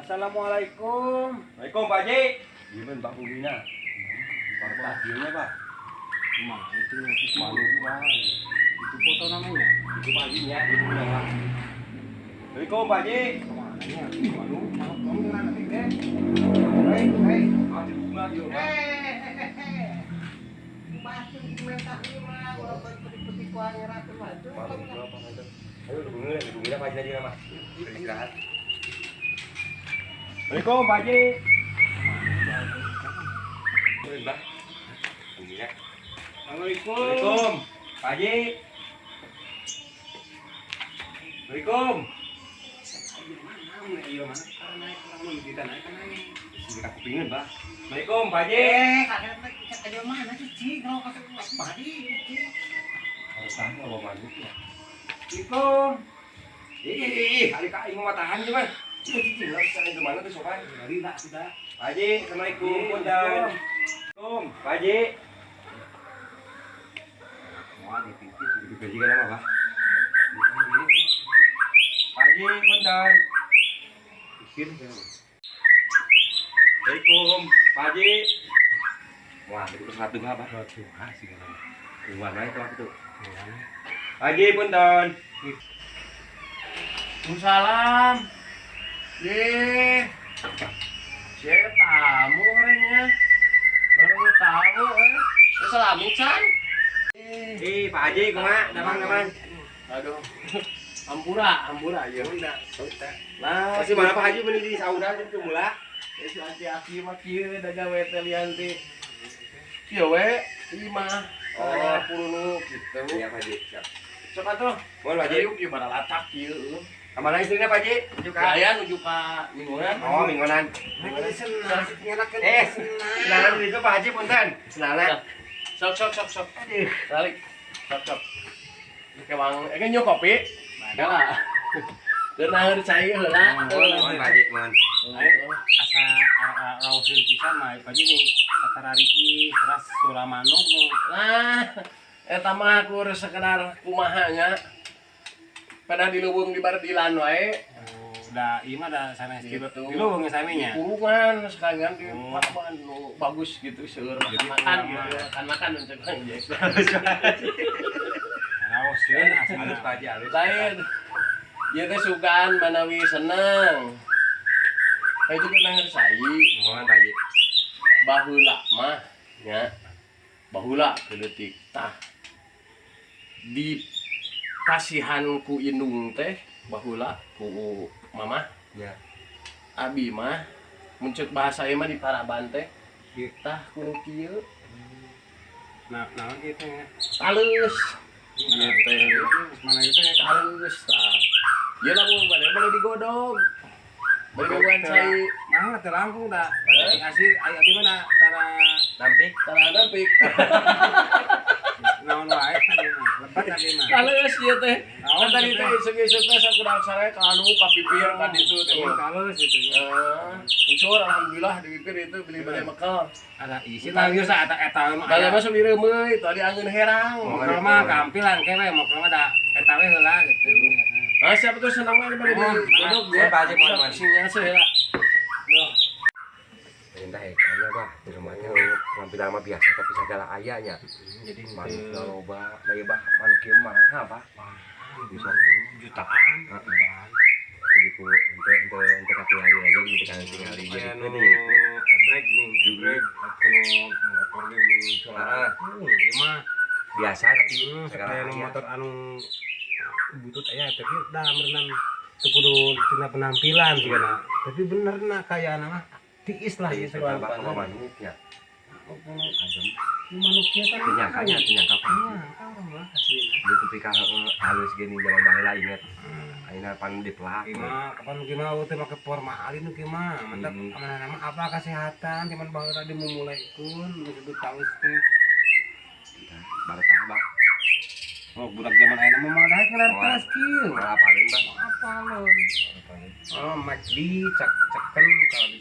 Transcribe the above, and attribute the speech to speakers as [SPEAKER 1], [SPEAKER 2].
[SPEAKER 1] Assalamualaikum.
[SPEAKER 2] Waalaikumsalam Pak Haji.
[SPEAKER 1] Gimana Pak Bumina?
[SPEAKER 2] Pak Hajinya Pak.
[SPEAKER 1] Cuma itu malu Pak. Itu foto namanya.
[SPEAKER 2] Itu Pak Hajinya, itu punya Pak. Waalaikumsalam Pak Haji.
[SPEAKER 1] Kemananya? Malu, kamu jangan nanti deh.
[SPEAKER 2] Hei, ada bunga yuk Pak.
[SPEAKER 3] Pasti minta ini mah, walaupun peti-peti kuahnya ratu mah.
[SPEAKER 2] Malu juga Pak Haji. Ayo dibunginya Pak Haji aja Mas. Beristirahat. Waalaikumsalam Pak Haji. Mbak. Bunginya.
[SPEAKER 1] Assalamualaikum.
[SPEAKER 2] Waalaikumsalam Pak Haji. Waalaikumsalam.
[SPEAKER 1] Iya mana? Karena naik orang kita naik kan naik.
[SPEAKER 2] Kita kupingin Pak. Waalaikumsalam Pak Haji.
[SPEAKER 3] Kakek cek aja mana cici, kalau kasih uang padi cici.
[SPEAKER 2] Harus tahu apa manuk ya.
[SPEAKER 1] Assalamualaikum.
[SPEAKER 2] Hari kak ingin matahan cuma. Cici lah sekarang ke mana tuh sopan?
[SPEAKER 1] Dari tak sudah.
[SPEAKER 2] Pak Haji, assalamualaikum. Punten. Assalamualaikum, Pak Haji.
[SPEAKER 1] Wah, di pipis.
[SPEAKER 2] Itu gaji kan apa Pak? Pak Haji, punten.
[SPEAKER 1] Pikir kan.
[SPEAKER 2] Assalamualaikum, Pak Haji. Wah, itu satu apa?
[SPEAKER 1] Satu sih kan.
[SPEAKER 2] Gimana itu waktu itu? Pak Haji, punten.
[SPEAKER 1] Waalaikumsalam. Saya tamu orangnya. Baru tahu Salamin Chan.
[SPEAKER 2] Pak Haji, kumaha? Damang.
[SPEAKER 1] Aduh. Ampura ya udah. Nah,
[SPEAKER 2] Masih mana Pak Haji beli di sauna itu mula?
[SPEAKER 1] si aki mah kieu da gawe teh lianti. Kieu we 5 10 gitu.
[SPEAKER 2] Iya Pak Haji, siap.
[SPEAKER 1] Sok atuh.
[SPEAKER 2] Mohon Pak Haji.
[SPEAKER 1] Yuk ieu bara latak kieu.
[SPEAKER 2] Kemana istrinya Pak Haji?
[SPEAKER 1] Saya nuju ka mingguan.
[SPEAKER 2] Oh, mingguan. Senangan itu Pak Haji punten. Senangan.
[SPEAKER 1] Sok. Aduh, balik. Sok. Kemang nyu kopi. Ada lah. Geunah cai heula.
[SPEAKER 2] Mohon Pak Haji, mohon.
[SPEAKER 1] Asa raoseun pisan mah Pak nih satarari teras sula manuk nu. Nah, eta mah kur sekedar kumaha nya. Pada dileuweung di bardilan wae.
[SPEAKER 4] Udah ieu mah da sanes
[SPEAKER 1] Gitu.
[SPEAKER 4] di leuweung samenya.
[SPEAKER 1] Kurungan sekalian di mana nu bagus gitu seueur makan gitu. Makan untuk anjing.
[SPEAKER 4] Raoskeun
[SPEAKER 2] Halus
[SPEAKER 4] asana.
[SPEAKER 2] Pak Haji, halus.
[SPEAKER 1] Lain. Ieu teh sugan manawi seneng. Kayak juga nangeur sai.
[SPEAKER 2] Mohon Pak Haji.
[SPEAKER 1] Baheula mah nya. Baheula leutik tah. Di kasihan ku indung teh baheula ku mamah.
[SPEAKER 2] Ya.
[SPEAKER 1] Abi mah muncul bahasa ieu mah di Paraban teh. Tah kudu kieu
[SPEAKER 4] Nah, naon kitu nya?
[SPEAKER 1] talus. Ieu teh
[SPEAKER 4] Mana itu ya?
[SPEAKER 1] talus tah. Ieu lamun bade digodog. Bade gangguan cai
[SPEAKER 4] Mah teh langkung da. Asli aya di mana tara
[SPEAKER 2] Nampik.
[SPEAKER 1] tarana pik.
[SPEAKER 4] naon wae tadi mah. Lebat tadi mah.
[SPEAKER 1] Talus ieu teh.
[SPEAKER 4] Naon
[SPEAKER 1] Kan tadi
[SPEAKER 4] gitu?
[SPEAKER 1] teh isuk-isuk teh sakurang sare ka anu ka pipir ka ditu teh.
[SPEAKER 4] Kalau situ.
[SPEAKER 1] Unsur alhamdulillah di pipir itu beli bade bekal.
[SPEAKER 4] Ada isi lagi sa eta mah.
[SPEAKER 1] Bade masuk di reumeuy tadi angin herang.
[SPEAKER 4] Mokel mah kampilan kewe mokel mah da eta we heula gitu.
[SPEAKER 1] Ah siapa tuh senang banget bade godog
[SPEAKER 2] Mohon Pak Haji, mohon.
[SPEAKER 1] Isinya seheula. Duh.
[SPEAKER 2] Perintah karena Pak, di rumahnya ngambil lama biasa tapi segala ayahnya. Jadi manuk loba, lagi Bah, manuk kieu mahal Pak. Bisa
[SPEAKER 4] Jutaan.
[SPEAKER 2] jadi ku ente kaki hari aja gitu kan tinggal di jadi
[SPEAKER 4] Anu
[SPEAKER 2] ini.
[SPEAKER 4] ebrek nih, ebrek anu motor ge muncul.
[SPEAKER 2] Ah.
[SPEAKER 4] Ieu mah
[SPEAKER 2] Biasa tapi segala
[SPEAKER 4] kayak
[SPEAKER 2] ayah.
[SPEAKER 4] motor anu butut aya tapi da berenang teu kudu tina penampilan sih kana. Tapi bener na kayak mah tiis lah
[SPEAKER 2] Iya,
[SPEAKER 4] gitu.
[SPEAKER 2] saya tambah sama manuknya. Adem.
[SPEAKER 4] Manuk kieu kan
[SPEAKER 2] Kenyangkanya, kenyangka Pak.
[SPEAKER 4] lah aslinya.
[SPEAKER 2] Di ketika halus gini zaman baheula inget. Ayeuna pan diplak.
[SPEAKER 4] Gimana kapan gimana teh make formalin kieu mah. Mantap amanah mah apa kesehatan cuman baheula dimulaikeun disebut taus teh.
[SPEAKER 2] Baretah Bang.
[SPEAKER 4] Oh budak zaman ayeuna mah mah daek kelar kelas kieu.
[SPEAKER 2] Ngapalin Bang.
[SPEAKER 4] Apalon. Oh, macli cek ceken kalau